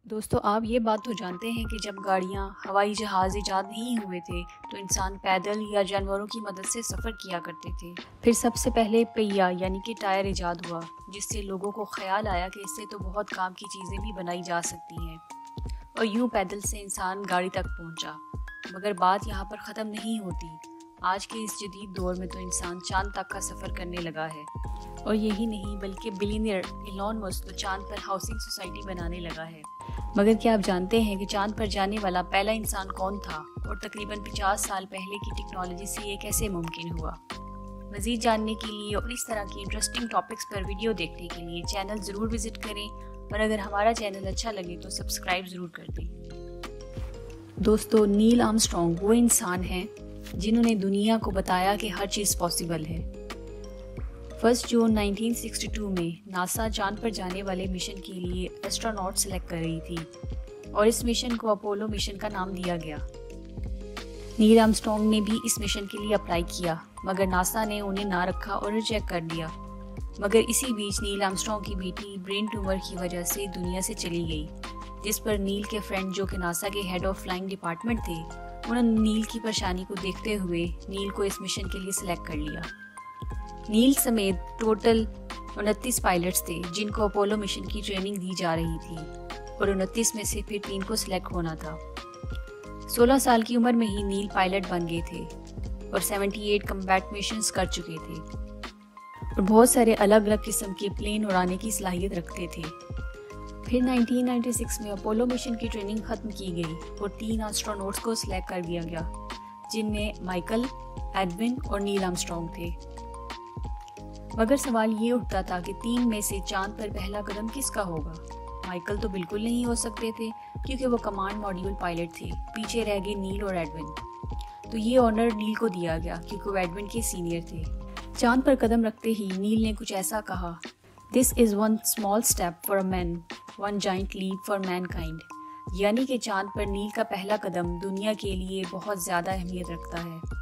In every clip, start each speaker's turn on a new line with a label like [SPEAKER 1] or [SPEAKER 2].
[SPEAKER 1] दोस्तों, आप ये बात तो जानते हैं कि जब गाड़ियाँ, हवाई जहाज़ इजाद नहीं हुए थे तो इंसान पैदल या जानवरों की मदद से सफ़र किया करते थे। फिर सबसे पहले पहिया यानी कि टायर इजाद हुआ, जिससे लोगों को ख्याल आया कि इससे तो बहुत काम की चीज़ें भी बनाई जा सकती हैं, और यूं पैदल से इंसान गाड़ी तक पहुंचा। मगर बात यहाँ पर ख़त्म नहीं होती। आज के इस जदीद दौर में तो इंसान चांद तक का सफ़र करने लगा है, और यही नहीं बल्कि बिलियनियर एलॉन मस्क तो चांद पर हाउसिंग सोसाइटी बनाने लगा है। मगर क्या आप जानते हैं कि चांद पर जाने वाला पहला इंसान कौन था, और तकरीबन 50 साल पहले की टेक्नोलॉजी से ये कैसे मुमकिन हुआ? मज़ीद जानने के लिए और इस तरह की इंटरेस्टिंग टॉपिक्स पर वीडियो देखने के लिए चैनल ज़रूर विज़िट करें, और अगर हमारा चैनल अच्छा लगे तो सब्सक्राइब ज़रूर कर दें। दोस्तों, नील आर्मस्ट्रॉन्ग वो इंसान हैं जिन्होंने दुनिया को बताया कि हर चीज़ पॉसिबल है। 1 जून 1962 में नासा चांद पर जाने वाले मिशन के लिए एस्ट्रोनॉट सेलेक्ट कर रही थी, और इस मिशन को अपोलो मिशन का नाम दिया गया। नील आर्मस्ट्रॉन्ग ने भी इस मिशन के लिए अप्लाई किया, मगर नासा ने उन्हें ना रखा और रिजेक्ट कर दिया। मगर इसी बीच नील आर्मस्ट्रॉन्ग की बेटी ब्रेन ट्यूमर की वजह से दुनिया से चली गई, जिस पर नील के फ्रेंड जो कि नासा के हेड ऑफ फ्लाइंग डिपार्टमेंट थे, उन्होंने नील की परेशानी को देखते हुए नील को इस मिशन के लिए सिलेक्ट कर लिया। नील समेत टोटल 29 पायलट्स थे जिनको अपोलो मिशन की ट्रेनिंग दी जा रही थी, और 29 में से फिर 3 को सिलेक्ट होना था। 16 साल की उम्र में ही नील पायलट बन गए थे और 78 कम्बैट मिशंस कर चुके थे, और बहुत सारे अलग अलग किस्म के प्लेन उड़ाने की सलाहियत रखते थे। फिर 1996 में अपोलो मिशन की ट्रेनिंग ख़त्म की गई और 3 एस्ट्रोनॉट्स को सिलेक्ट कर दिया गया, जिनमें माइकल, एडविन और नील आर्मस्ट्रॉन्ग थे। मगर सवाल ये उठता था कि 3 में से चांद पर पहला कदम किसका होगा? माइकल तो बिल्कुल नहीं हो सकते थे क्योंकि वो कमांड मॉड्यूल पायलट थे। पीछे रह गए नील और एडविन। तो ये ऑनर नील को दिया गया क्योंकि वो एडविन के सीनियर थे। चांद पर कदम रखते ही नील ने कुछ ऐसा कहा, this is one small step for a man, one giant leap for mankind. यानी कि चांद पर नील का पहला कदम दुनिया के लिए बहुत ज़्यादा अहमियत रखता है।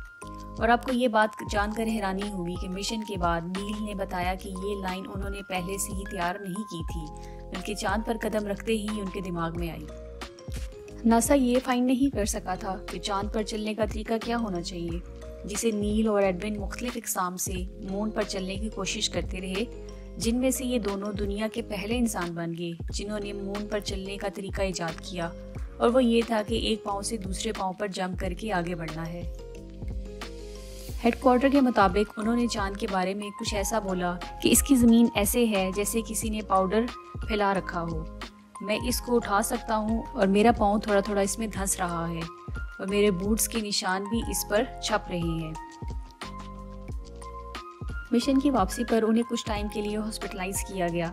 [SPEAKER 1] और आपको ये बात जानकर हैरानी होगी कि मिशन के बाद नील ने बताया कि ये लाइन उन्होंने पहले से ही तैयार नहीं की थी, बल्कि चांद पर कदम रखते ही उनके दिमाग में आई। नासा ये फाइंड नहीं कर सका था कि चांद पर चलने का तरीका क्या होना चाहिए, जिसे नील और एडविन मुख्तलिफ इक़साम से मून पर चलने की कोशिश करते रहे, जिनमें से ये दोनों दुनिया के पहले इंसान बन गए जिन्होंने मून पर चलने का तरीका ईजाद किया, और वो ये था कि एक पाँव से दूसरे पाँव पर जंप करके आगे बढ़ना है। हेडक्वार्टर के मुताबिक उन्होंने चांद के बारे में कुछ ऐसा बोला कि इसकी ज़मीन ऐसे है जैसे किसी ने पाउडर फैला रखा हो। मैं इसको उठा सकता हूँ और मेरा पाँव थोड़ा थोड़ा इसमें धंस रहा है, और मेरे बूट्स के निशान भी इस पर छप रहे हैं। मिशन की वापसी पर उन्हें कुछ टाइम के लिए हॉस्पिटलाइज किया गया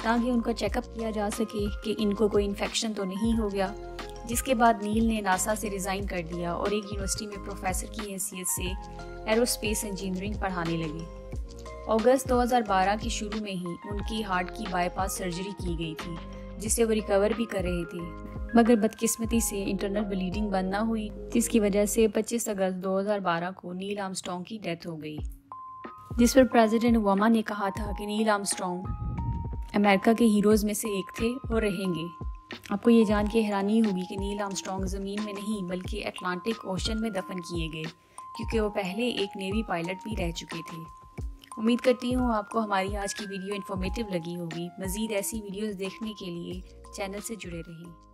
[SPEAKER 1] ताकि उनका चेकअप किया जा सके कि इनको कोई इन्फेक्शन तो नहीं हो गया, जिसके बाद नील ने नासा से रिज़ाइन कर दिया और एक यूनिवर्सिटी में प्रोफेसर की हैसियत से एरोस्पेस इंजीनियरिंग पढ़ाने लगे। अगस्त 2012 के शुरू में ही उनकी हार्ट की बाईपास सर्जरी की गई थी, जिससे वो रिकवर भी कर रहे थे, मगर बदकिस्मती से इंटरनल ब्लीडिंग बंद ना हुई, जिसकी वजह से 25 अगस्त 2012 को नील आर्मस्ट्रॉन्ग की डेथ हो गई, जिस पर प्रेसिडेंट ओबामा ने कहा था कि नील आर्मस्ट्रॉन्ग अमेरिका के हीरोज़ में से एक थे और रहेंगे। आपको ये जान के हैरानी होगी कि नील आर्मस्ट्रॉन्ग ज़मीन में नहीं बल्कि अटलांटिक ओशन में दफन किए गए, क्योंकि वो पहले एक नेवी पायलट भी रह चुके थे। उम्मीद करती हूँ आपको हमारी आज की वीडियो इन्फॉर्मेटिव लगी होगी। मज़ीद ऐसी वीडियोस देखने के लिए चैनल से जुड़े रहें।